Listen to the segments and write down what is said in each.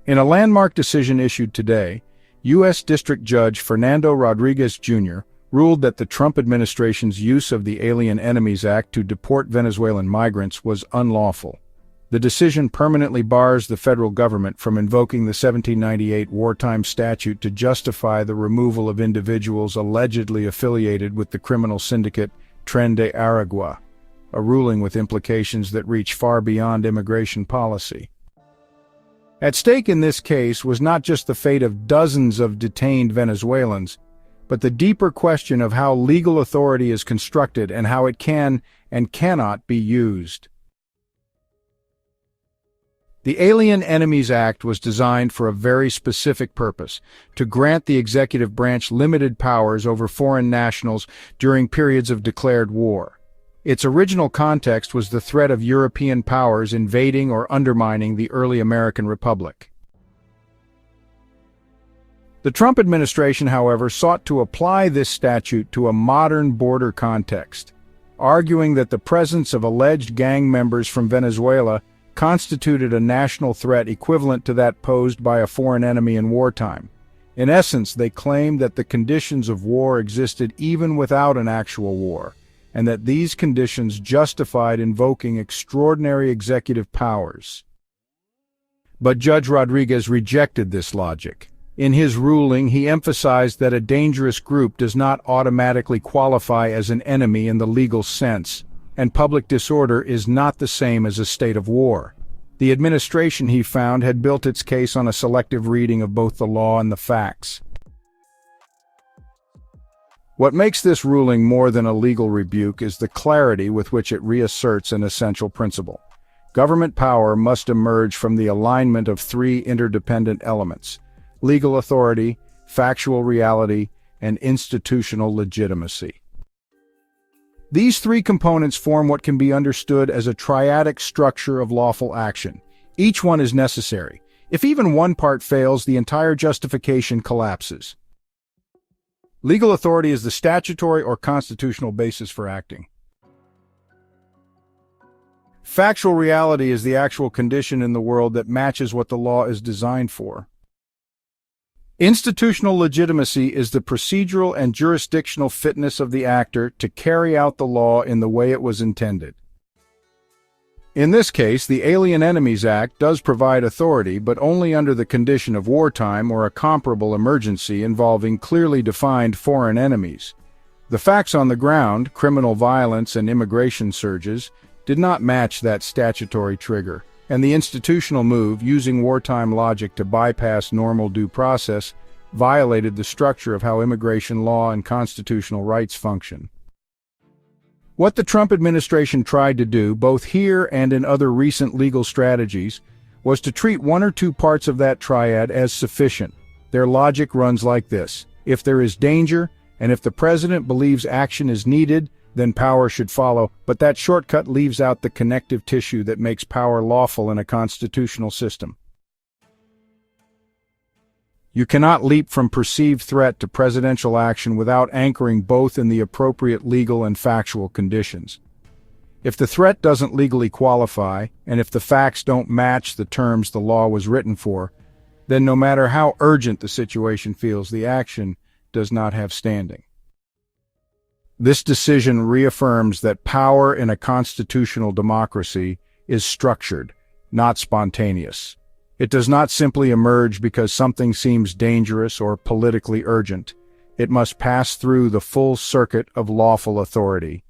In a landmark decision issued today, U.S. District Judge Fernando Rodriguez Jr. ruled that the Trump administration's use of the Alien Enemies Act to deport Venezuelan migrants was unlawful. The decision permanently bars the federal government from invoking the 1798 Wartime statute to justify the removal of individuals allegedly affiliated with the criminal syndicate Tren de Aragua, a ruling with implications that reach far beyond immigration policy. At stake in this case was not just the fate of dozens of detained Venezuelans, but the deeper question of how legal authority is constructed and how it can and cannot be used. The Alien Enemies Act was designed for a very specific purpose: to grant the executive branch limited powers over foreign nationals during periods of declared war. Its original context was the threat of European powers invading or undermining the early American Republic. The Trump administration, however, sought to apply this statute to a modern border context, arguing that the presence of alleged gang members from Venezuela constituted a national threat equivalent to that posed by a foreign enemy in wartime. In essence, they claimed that the conditions of war existed even without an actual war, and that these conditions justified invoking extraordinary executive powers. But Judge Rodriguez rejected this logic. In his ruling, he emphasized that a dangerous group does not automatically qualify as an enemy in the legal sense, and public disorder is not the same as a state of war. The administration, he found, had built its case on a selective reading of both the law and the facts. What makes this ruling more than a legal rebuke is the clarity with which it reasserts an essential principle. Government power must emerge from the alignment of three interdependent elements: legal authority, factual reality, and institutional legitimacy. These three components form what can be understood as a triadic structure of lawful action. Each one is necessary. If even one part fails, the entire justification collapses. Legal authority is the statutory or constitutional basis for acting. Factual reality is the actual condition in the world that matches what the law is designed for. Institutional legitimacy is the procedural and jurisdictional fitness of the actor to carry out the law in the way it was intended. In this case, the Alien Enemies Act does provide authority, but only under the condition of wartime or a comparable emergency involving clearly defined foreign enemies. The facts on the ground, criminal violence and immigration surges, did not match that statutory trigger, and the institutional move, using wartime logic to bypass normal due process, violated the structure of how immigration law and constitutional rights function. What the Trump administration tried to do, both here and in other recent legal strategies, was to treat one or two parts of that triad as sufficient. Their logic runs like this: if there is danger, and if the president believes action is needed, then power should follow, but that shortcut leaves out the connective tissue that makes power lawful in a constitutional system. You cannot leap from perceived threat to presidential action without anchoring both in the appropriate legal and factual conditions. If the threat doesn't legally qualify, and if the facts don't match the terms the law was written for, then no matter how urgent the situation feels, the action does not have standing. This decision reaffirms that power in a constitutional democracy is structured, not spontaneous. It does not simply emerge because something seems dangerous or politically urgent. It must pass through the full circuit of lawful authority.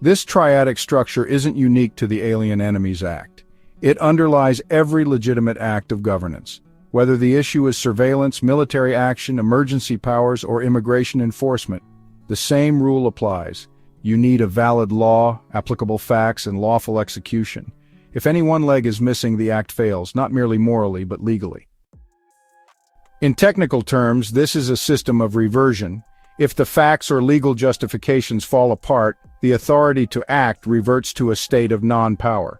This triadic structure isn't unique to the Alien Enemies Act. It underlies every legitimate act of governance. Whether the issue is surveillance, military action, emergency powers, or immigration enforcement, the same rule applies. You need a valid law, applicable facts, and lawful execution. If any one leg is missing, the act fails, not merely morally, but legally. In technical terms, this is a system of reversion. If the facts or legal justifications fall apart, the authority to act reverts to a state of non-power.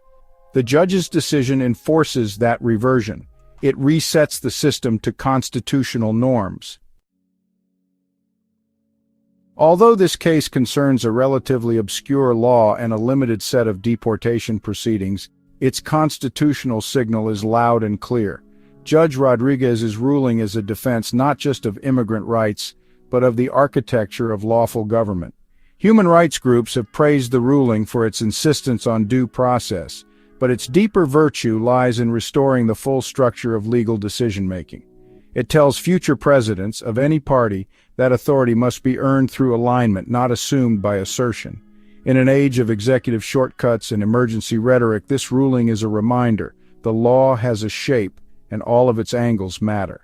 The judge's decision enforces that reversion. It resets the system to constitutional norms. Although this case concerns a relatively obscure law and a limited set of deportation proceedings, Its constitutional signal is loud and clear. Judge Rodriguez's ruling is a defense not just of immigrant rights, but of the architecture of lawful government. Human rights groups have praised the ruling for its insistence on due process, but its deeper virtue lies in restoring the full structure of legal decision-making. It tells future presidents of any party that authority must be earned through alignment, not assumed by assertion. In an age of executive shortcuts and emergency rhetoric, this ruling is a reminder: the law has a shape, and all of its angles matter.